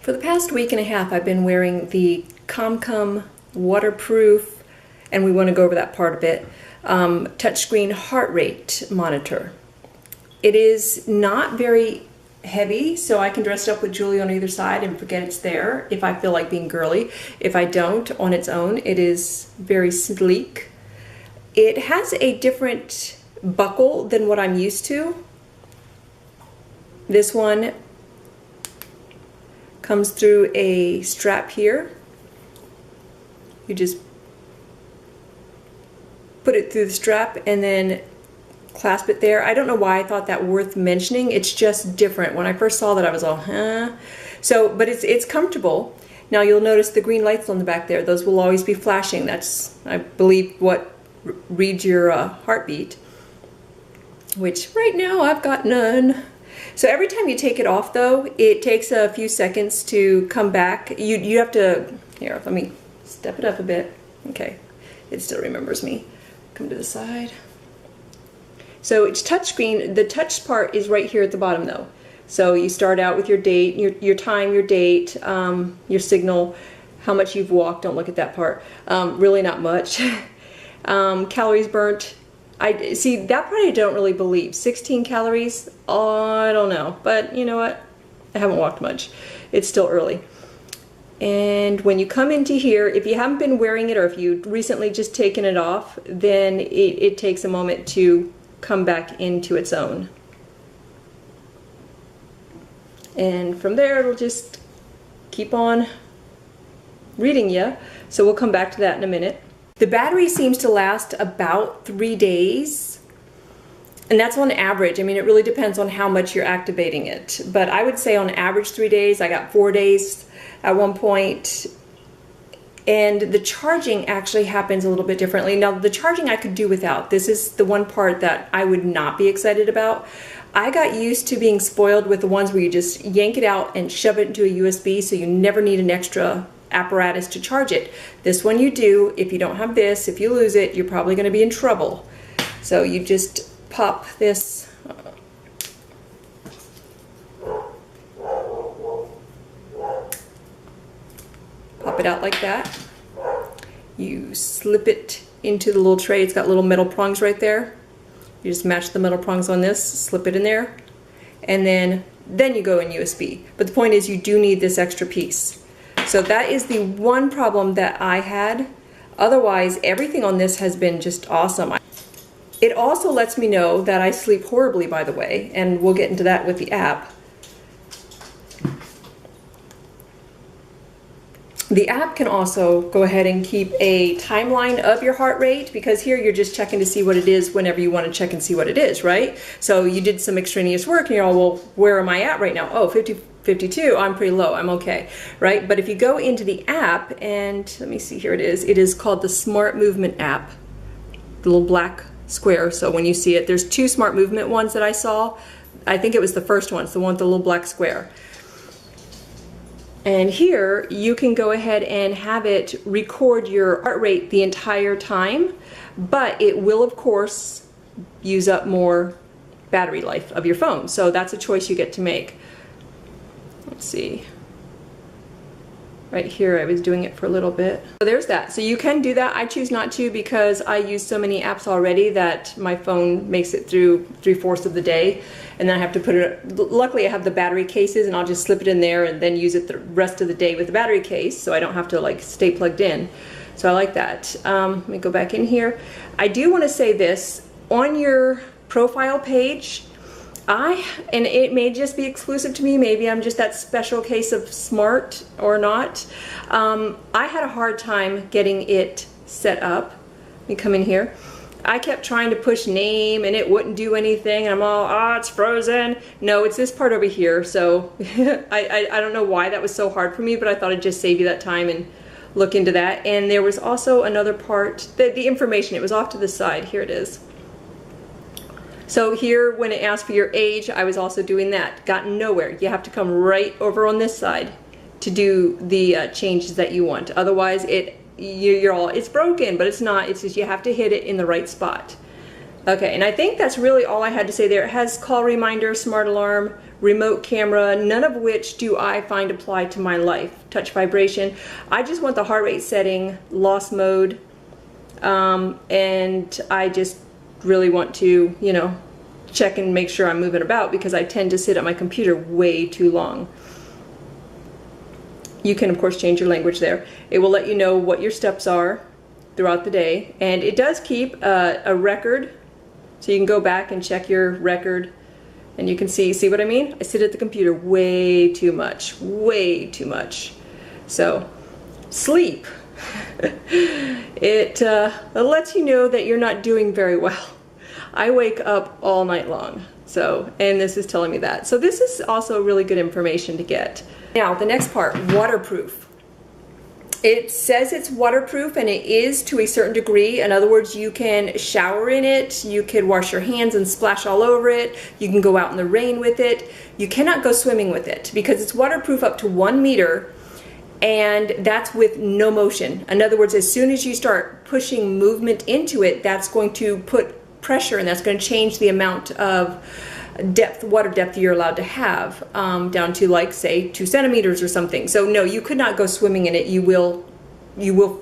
For the past week and a half, I've been wearing the Comcome waterproof, and we want to go over that part a bit, touchscreen heart rate monitor. It is not very heavy, so I can dress it up with jewelry on either side and forget it's there if I feel like being girly. If I don't, on its own, it is very sleek. It has a different buckle than what I'm used to. This one comes through a strap here. You just put it through the strap and then clasp it there. I don't know why I thought that worth mentioning. It's just different. When I first saw that, I was all, huh? So, but it's comfortable. Now you'll notice the green lights on the back there. Those will always be flashing. That's, I believe, what reads your heartbeat, which right now I've got none. So every time you take it off, though, it takes a few seconds to come back. You have to, here, let me step it up a bit. Okay, it still remembers me. Come to the side. So it's touchscreen. The touch part is right here at the bottom, though. So you start out with your date, your time, your date, your signal, how much you've walked. Don't look at that part. Really not much. Calories burnt. I see that part I don't really believe. 16 calories, I don't know, but you know what? I haven't walked much. It's still early. And when you come into here, if you haven't been wearing it or if you recently just taken it off, then it takes a moment to come back into its own. And from there, it'll just keep on reading you. So we'll come back to that in a minute. The battery seems to last about 3 days, and that's on average. I mean, it really depends on how much you're activating it, but I would say on average 3 days. I got 4 days at one point, and the charging actually happens a little bit differently. Now, the charging I could do without. This is the one part that I would not be excited about. I got used to being spoiled with the ones where you just yank it out and shove it into a USB, so you never need an extra apparatus to charge it. This one you do. If you don't have this, if you lose it, you're probably going to be in trouble. So you just pop this pop it out like that. You slip it into the little tray. It's got little metal prongs right there. You just match the metal prongs on this, slip it in there, and then you go in USB. But the point is, you do need this extra piece. So that is the one problem that I had. Otherwise, everything on this has been just awesome. It also lets me know that I sleep horribly, by the way, and we'll get into that with the app. The app can also go ahead and keep a timeline of your heart rate, because here you're just checking to see what it is whenever you want to check and see what it is, right? So you did some extraneous work and you're all, well, where am I at right now? Oh, 52, I'm pretty low, I'm okay, right? But if you go into the app, and let me see, here it is called the Smart Movement app, the little black square. So when you see it, there's 2 Smart Movement ones that I saw. I think it was the first one, it's the one with the little black square. And here you can go ahead and have it record your heart rate the entire time, but it will of course use up more battery life of your phone. So that's a choice you get to make. Let's see. Right here I was doing it for a little bit. So there's that. So you can do that. I choose not to because I use so many apps already that my phone makes it through 3/4 of the day, and then I have to put it, luckily I have the battery cases and I'll just slip it in there and then use it the rest of the day with the battery case, so I don't have to like stay plugged in. So I like that. Let me go back in here. I do want to say this, on your profile page, and it may just be exclusive to me, maybe I'm just that special case of smart or not. I had a hard time getting it set up. Let me come in here. I kept trying to push name and it wouldn't do anything. I'm all, it's frozen. No, it's this part over here. So I don't know why that was so hard for me, but I thought I'd just save you that time and look into that. And there was also another part, the information, it was off to the side. Here it is. So here, when it asked for your age, I was also doing that. Got nowhere. You have to come right over on this side to do the changes that you want. Otherwise, you're all, it's broken, but it's not. It's just you have to hit it in the right spot. Okay, and I think that's really all I had to say there. It has call reminder, smart alarm, remote camera, none of which do I find apply to my life. Touch vibration. I just want the heart rate setting, lost mode, and I just really want to, you know, check and make sure I'm moving about because I tend to sit at my computer way too long. You can of course change your language there. It will let you know what your steps are throughout the day, and it does keep a record, so you can go back and check your record, and you can see what I mean? I sit at the computer way too much, So sleep. It lets you know that you're not doing very well. I wake up all night long, and this is telling me that. So this is also really good information to get. Now, the next part, waterproof. It says it's waterproof, and it is to a certain degree. In other words, you can shower in it, you could wash your hands and splash all over it, you can go out in the rain with it. You cannot go swimming with it because it's waterproof up to 1 meter, and that's with no motion. In other words, as soon as you start pushing movement into it, that's going to put pressure, and that's going to change the amount of depth, water depth you're allowed to have, down to, like, say 2 centimeters or something. So no, you could not go swimming in it. You will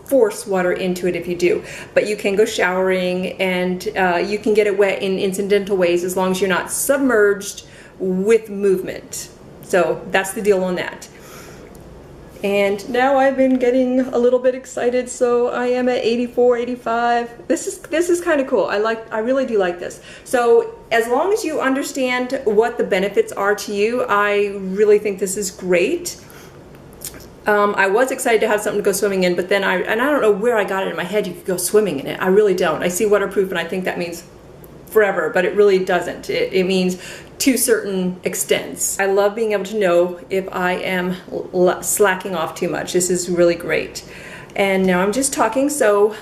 force water into it if you do, but you can go showering, and you can get it wet in incidental ways as long as you're not submerged with movement. So that's the deal on that. And now I've been getting a little bit excited, so I am at 84, 85. This is kind of cool. I really do like this. So as long as you understand what the benefits are to you, I really think this is great. I was excited to have something to go swimming in, but then I don't know where I got it in my head you could go swimming in it. I really don't. I see waterproof and I think that means forever, but it really doesn't. It means to certain extents. I love being able to know if I am slacking off too much. This is really great. And now I'm just talking, so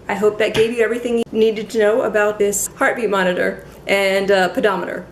I hope that gave you everything you needed to know about this heartbeat monitor and pedometer.